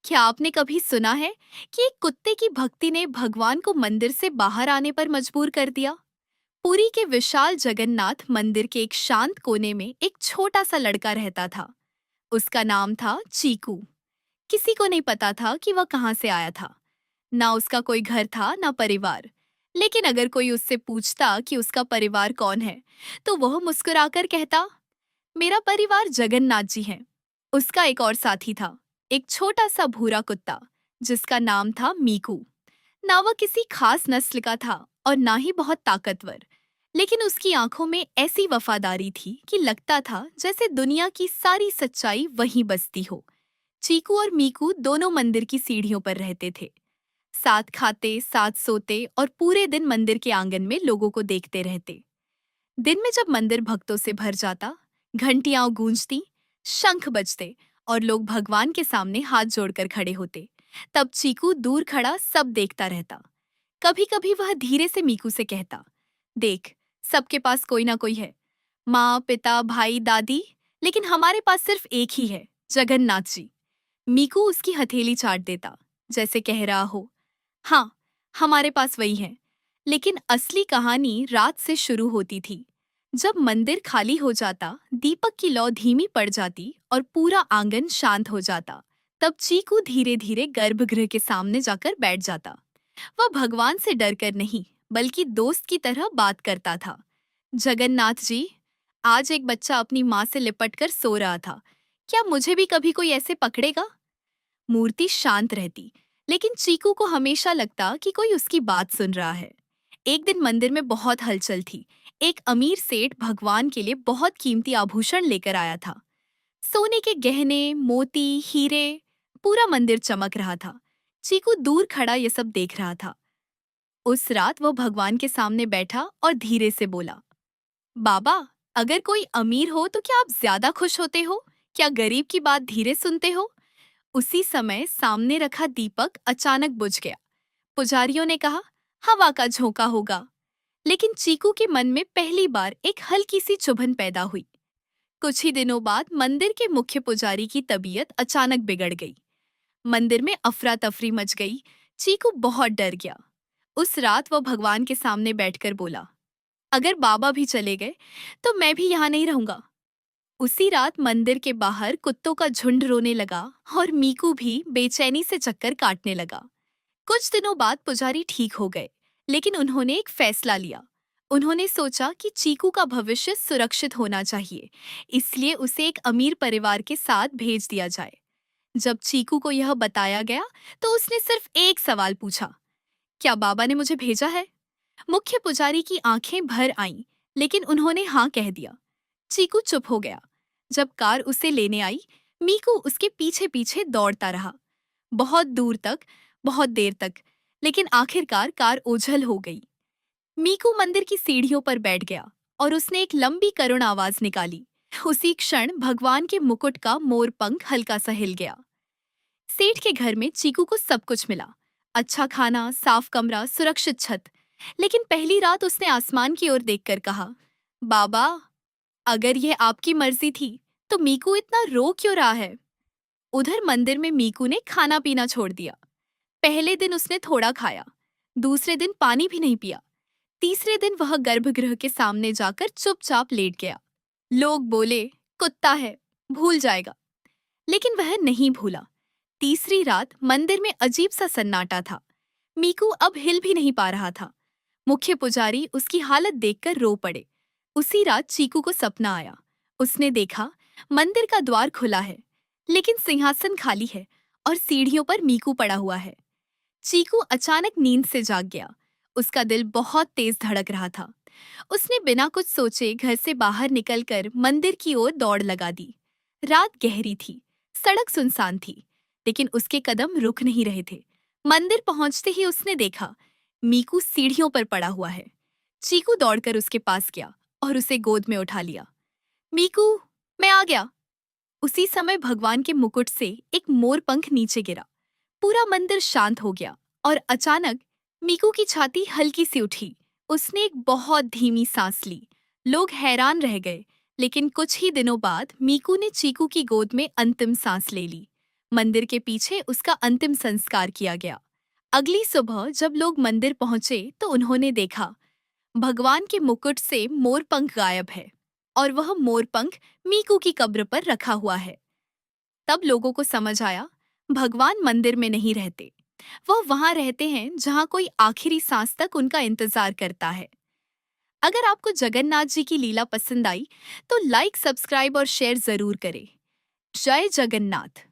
क्या आपने कभी सुना है कि एक कुत्ते की भक्ति ने भगवान को मंदिर से बाहर आने पर मजबूर कर दिया? पुरी के विशाल जगन्नाथ मंदिर के एक शांत कोने में एक छोटा सा लड़का रहता था। उसका नाम था चीकू। किसी को नहीं पता था कि वह कहाँ से आया था। ना उसका कोई घर था ना परिवार। लेकिन अगर कोई उससे पूछता कि उसका परिवार कौन है, तो वह मुस्कुराकर कहता, मेरा परिवार जगन्नाथ जी है। उसका एक और साथी था, एक छोटा सा भूरा कुत्ता, जिसका नाम था मीकू। ना वह किसी खास नस्ल का था और ना ही बहुत ताकतवर, लेकिन उसकी आंखों में ऐसी वफादारी थी कि लगता था जैसे दुनिया की सारी सच्चाई वहीं बसती हो। चीकू और मीकू दोनों मंदिर की सीढ़ियों पर रहते थे। साथ खाते, साथ सोते और पूरे दिन मंदिर के आंगन में लोगों को देखते रहते। दिन में जब मंदिर भक्तों से भर जाता, घंटियां गूंजती, शंख बजते और लोग भगवान के सामने हाथ जोड़कर खड़े होते, तब चीकू दूर खड़ा सब देखता रहता। कभी कभी वह धीरे से मीकू से कहता, देख, सबके पास कोई ना कोई है, माँ, पिता, भाई, दादी, लेकिन हमारे पास सिर्फ एक ही है, जगन्नाथ जी। मीकू उसकी हथेली चाट देता, जैसे कह रहा हो, हाँ, हमारे पास वही है। लेकिन असली कहानी रात से शुरू होती थी। जब मंदिर खाली हो जाता, दीपक की लौ धीमी पड़ जाती और पूरा आंगन शांत हो जाता, तब चीकू धीरे धीरे गर्भगृह के सामने जाकर बैठ जाता। वह भगवान से डरकर नहीं, बल्कि दोस्त की तरह बात करता था। जगन्नाथ जी, आज एक बच्चा अपनी माँ से लिपटकर सो रहा था। क्या मुझे भी कभी कोई ऐसे पकड़ेगा? मूर्ति शांत रहती, लेकिन चीकू को हमेशा लगता कि कोई उसकी बात सुन रहा है। एक दिन मंदिर में बहुत हलचल थी। एक अमीर सेठ भगवान के लिए बहुत कीमती आभूषण लेकर आया था। सोने के गहने, मोती, हीरे, पूरा मंदिर चमक रहा था। चीकू दूर खड़ा ये सब देख रहा था। उस रात वो भगवान के सामने बैठा और धीरे से बोला, बाबा, अगर कोई अमीर हो तो क्या आप ज्यादा खुश होते हो? क्या गरीब की बात धीरे सुनते हो? उसी समय सामने रखा दीपक अचानक बुझ गया। पुजारियों ने कहा, हवा का झोंका होगा। लेकिन चीकू के मन में पहली बार एक हल्की सी चुभन पैदा हुई। कुछ ही दिनों बाद मंदिर के मुख्य पुजारी की तबीयत अचानक बिगड़ गई। मंदिर में अफरा तफरी मच गई। चीकू बहुत डर गया। उस रात वो भगवान के सामने बैठकर बोला, अगर बाबा भी चले गए तो मैं भी यहाँ नहीं रहूंगा। उसी रात मंदिर के बाहर कुत्तों का झुंड रोने लगा और मीकू भी बेचैनी से चक्कर काटने लगा। कुछ दिनों बाद पुजारी ठीक हो गए, लेकिन उन्होंने एक फैसला लिया। उन्होंने सोचा कि चीकू का भविष्य सुरक्षित होना चाहिए, इसलिए उसे एक अमीर परिवार के साथ भेज दिया जाए। जब चीकू को यह बताया गया, तो उसने सिर्फ एक सवाल पूछा, क्या बाबा ने मुझे भेजा है? मुख्य पुजारी की आंखें भर आईं, लेकिन उन्होंने हाँ कह दिया। चीकू चुप हो गया। जब कार उसे लेने आई, मीकू उसके पीछे पीछे दौड़ता रहा, बहुत दूर तक, बहुत देर तक। लेकिन आखिरकार कार ओझल हो गई। मीकू मंदिर की सीढ़ियों पर बैठ गया और उसने एक लंबी करुण आवाज निकाली। उसी क्षण भगवान के मुकुट का मोर पंख हल्का सा हिल गया। सेठ के घर में चीकू को सब कुछ मिला, अच्छा खाना, साफ कमरा, सुरक्षित छत। लेकिन पहली रात उसने आसमान की ओर देखकर कहा, बाबा, अगर यह आपकी मर्जी थी तो मीकू इतना रो क्यों रहा है? उधर मंदिर में मीकू ने खाना पीना छोड़ दिया। पहले दिन उसने थोड़ा खाया, दूसरे दिन पानी भी नहीं पिया, तीसरे दिन वह गर्भगृह के सामने जाकर चुपचाप लेट गया। लोग बोले, कुत्ता है, भूल जाएगा। लेकिन वह नहीं भूला। तीसरी रात मंदिर में अजीब सा सन्नाटा था। मीकू अब हिल भी नहीं पा रहा था। मुख्य पुजारी उसकी हालत देखकर रो पड़े। उसी रात चीकू को सपना आया। उसने देखा, मंदिर का द्वार खुला है, लेकिन सिंहासन खाली है और सीढ़ियों पर मीकू पड़ा हुआ है। चीकू अचानक नींद से जाग गया। उसका दिल बहुत तेज धड़क रहा था। उसने बिना कुछ सोचे घर से बाहर निकलकर मंदिर की ओर दौड़ लगा दी। रात गहरी थी, सड़क सुनसान थी, लेकिन उसके कदम रुक नहीं रहे थे। मंदिर पहुंचते ही उसने देखा, मीकू सीढ़ियों पर पड़ा हुआ है। चीकू दौड़कर उसके पास गया और उसे गोद में उठा लिया। मीकू, मैं आ गया। उसी समय भगवान के मुकुट से एक मोर पंख नीचे गिरा। पूरा मंदिर शांत हो गया और अचानक मीकू की छाती हल्की सी उठी। उसने एक बहुत धीमी सांस ली। लोग हैरान रह गए, लेकिन कुछ ही दिनों बाद मीकू ने चीकू की गोद में अंतिम सांस ले ली। मंदिर के पीछे उसका अंतिम संस्कार किया गया। अगली सुबह जब लोग मंदिर पहुंचे तो उन्होंने देखा भगवान के मुकुट से मोरपंख गायब है और वह मोरपंख मीकू की कब्र पर रखा हुआ है। तब लोगों को समझ आया भगवान मंदिर में नहीं रहते, वह वहां रहते हैं जहां कोई आखिरी सांस तक उनका इंतजार करता है। अगर आपको जगन्नाथ जी की लीला पसंद आई तो लाइक, सब्सक्राइब और शेयर जरूर करें। जय जगन्नाथ।